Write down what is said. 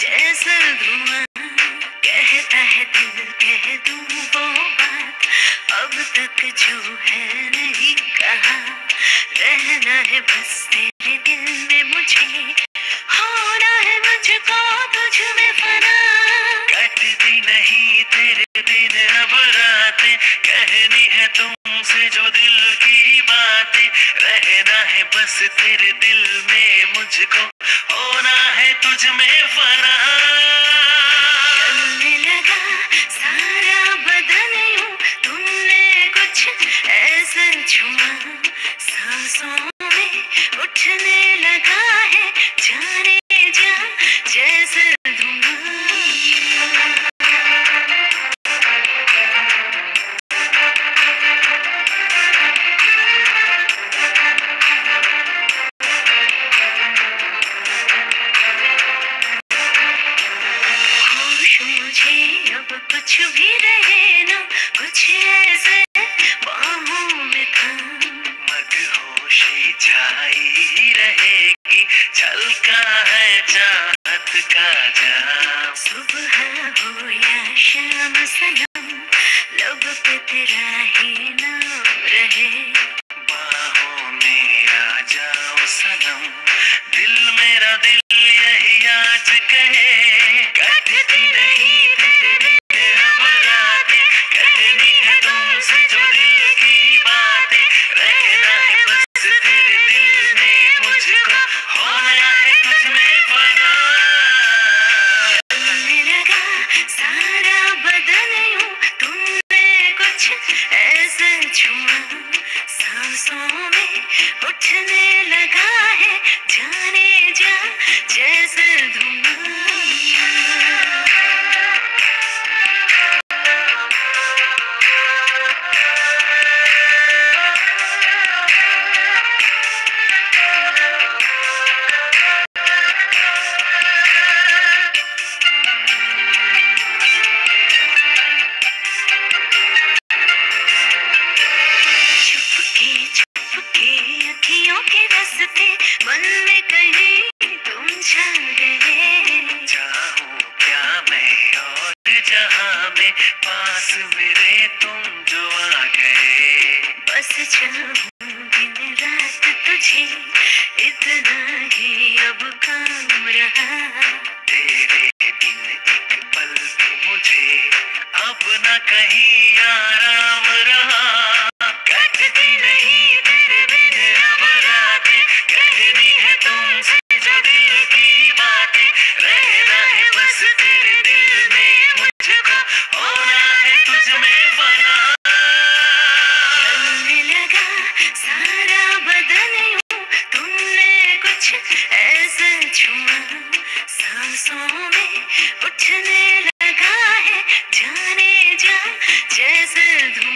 जैसे धुआं कहता है दिल, कह दूं वो बात अब तक जो है नहीं कहा। रहना है बस तेरे दिल में मुझे, होना है मुझको तुझ में फना। कटती नहीं तेरे दिन अब रातें, कहनी है तुमसे जो दिल की बातें। रहना है बस तेरे दिल में मुझको, होना है तुझ में फना। चलने लगा सारा बदन यूं, तुमने कुछ ऐसा छुआ। सांसों में उठने लगा है जाने जा जैसे धुआं। मुझे अब कुछ भी रहे ना, कुछ ऐसे बाहों में था। मदहोशी छाई रहेगी, छलका है चाहत का जाम। सुबह हो या शाम सनम, लब पे तेरा ही नाम रहे। बाहों में आ जाओ सनम, दिल मेरा दिल यही आज कहे। कटती नहीं तेरे दिन अब रातें, कहनी है तुमसे जो दिल की बातें। रहना है बस तेरे दिल में मुझको, होना है तुझ में फना। चलने लगा सारा बदन यूं, तुमने कुछ ऐसा छुआ। सांसों में उठने लगा है जाने जा जैसे धुआं। अखियों के रास्ते मन में कहीं तुम छा गए। चाहूं क्या मैं और जहां में पास मेरे तुम जो आ गए। बस चाहूं दिन रात तुझे, इतना ही अब काम रहा। तेरे बिन एक पल भी मुझे अब न कहीं आराम रहा। कटती नहीं तेरे बिन अब रातें, कहनी है तुमसे जो दिल की बातें। रहना है बस तेरे दिल में मुझको, होना है तुझ में फना। चलने लगा सारा बदन यूं, तुमने कुछ ऐसा छुआ। सांसों में उठने लगा है जाने जा जैसे धुआं।